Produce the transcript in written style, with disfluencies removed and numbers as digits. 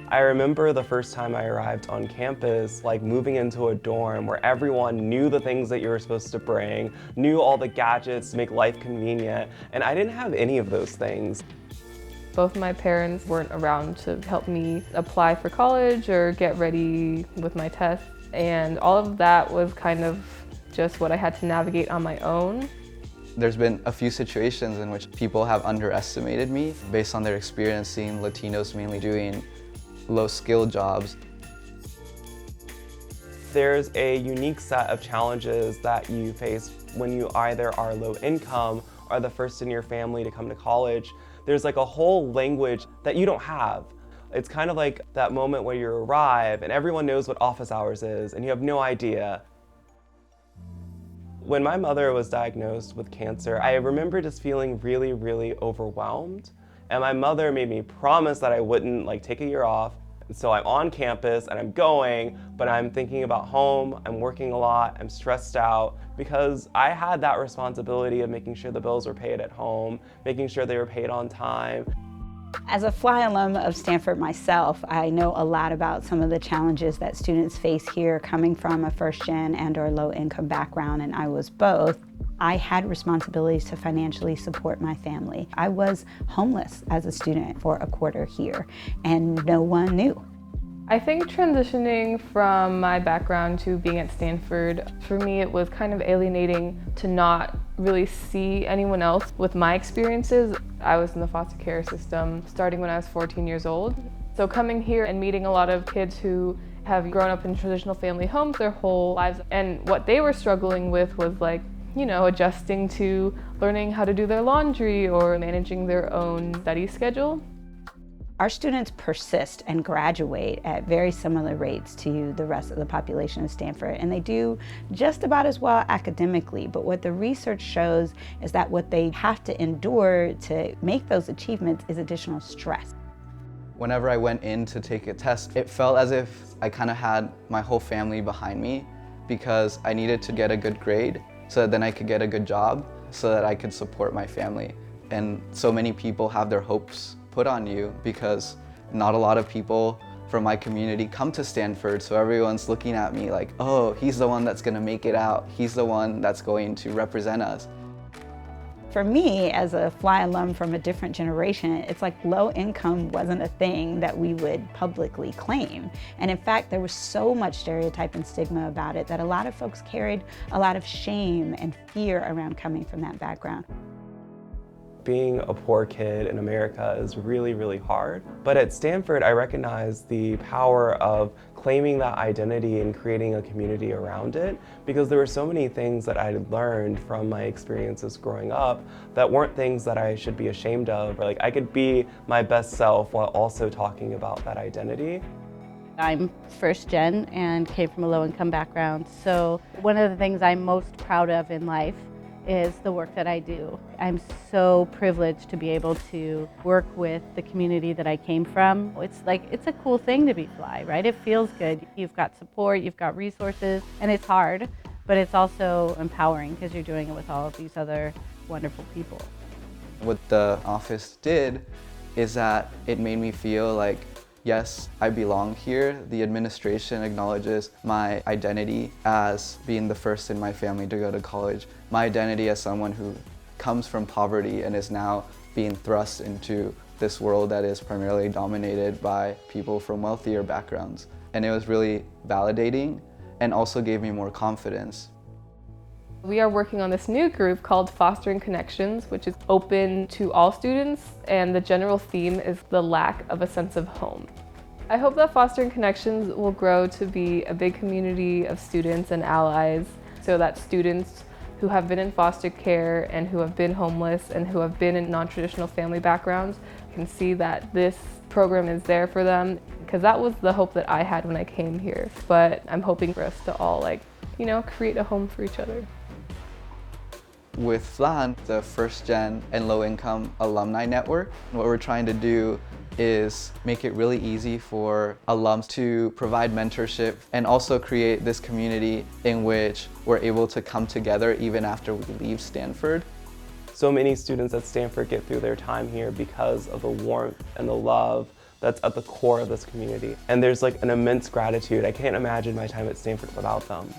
I remember the first time I arrived on campus, like moving into a dorm where everyone knew the things that you were supposed to bring, knew all the gadgets to make life convenient, and I didn't have any of those things. Both my parents weren't around to help me apply for college or get ready with my tests, and all of that was kind of just what I had to navigate on my own. There's been a few situations in which people have underestimated me based on their experience seeing Latinos mainly doing low-skill jobs. There's a unique set of challenges that you face when you either are low income or the first in your family to come to college. There's like a whole language that you don't have. It's kind of like that moment where you arrive and everyone knows what office hours is and you have no idea. When my mother was diagnosed with cancer, I remember just feeling really, really overwhelmed. And my mother made me promise that I wouldn't take a year off. So I'm on campus and I'm going, but I'm thinking about home, I'm working a lot, I'm stressed out because I had that responsibility of making sure the bills were paid at home, making sure they were paid on time. As a FLI alum of Stanford myself, I know a lot about some of the challenges that students face here coming from a first-gen and/or low-income background, and I was both. I had responsibilities to financially support my family. I was homeless as a student for a quarter here, and no one knew. I think transitioning from my background to being at Stanford, for me it was kind of alienating to not really see anyone else with my experiences. I was in the foster care system starting when I was 14 years old. So coming here and meeting a lot of kids who have grown up in traditional family homes their whole lives, and what they were struggling with was adjusting to learning how to do their laundry or managing their own study schedule. Our students persist and graduate at very similar rates to the rest of the population of Stanford, and they do just about as well academically, but what the research shows is that what they have to endure to make those achievements is additional stress. Whenever I went in to take a test, it felt as if I kind of had my whole family behind me because I needed to get a good grade so that then I could get a good job so that I could support my family. And so many people have their hopes put on you because not a lot of people from my community come to Stanford, so everyone's looking at me like, oh, he's the one that's gonna make it out. He's the one that's going to represent us. For me, as a FLI alum from a different generation, it's like low income wasn't a thing that we would publicly claim. And in fact, there was so much stereotype and stigma about it that a lot of folks carried a lot of shame and fear around coming from that background. Being a poor kid in America is really, really hard. But at Stanford, I recognize the power of claiming that identity and creating a community around it, because there were so many things that I had learned from my experiences growing up that weren't things that I should be ashamed of, or I could be my best self while also talking about that identity. I'm first gen and came from a low income background, so one of the things I'm most proud of in life is the work that I do. I'm so privileged to be able to work with the community that I came from. It's a cool thing to be FLI, right? It feels good. You've got support, you've got resources, and it's hard, but it's also empowering because you're doing it with all of these other wonderful people. What the office did is that it made me feel like, yes, I belong here. The administration acknowledges my identity as being the first in my family to go to college, my identity as someone who comes from poverty and is now being thrust into this world that is primarily dominated by people from wealthier backgrounds. And it was really validating and also gave me more confidence. We are working on this new group called Fostering Connections, which is open to all students, and the general theme is the lack of a sense of home. I hope that Fostering Connections will grow to be a big community of students and allies so that students who have been in foster care and who have been homeless and who have been in non-traditional family backgrounds can see that this program is there for them, because that was the hope that I had when I came here. But I'm hoping for us to all create a home for each other. With FLAN, the first gen and low income alumni network, what we're trying to do is make it really easy for alums to provide mentorship and also create this community in which we're able to come together even after we leave Stanford. So many students at Stanford get through their time here because of the warmth and the love that's at the core of this community. And there's like an immense gratitude. I can't imagine my time at Stanford without them.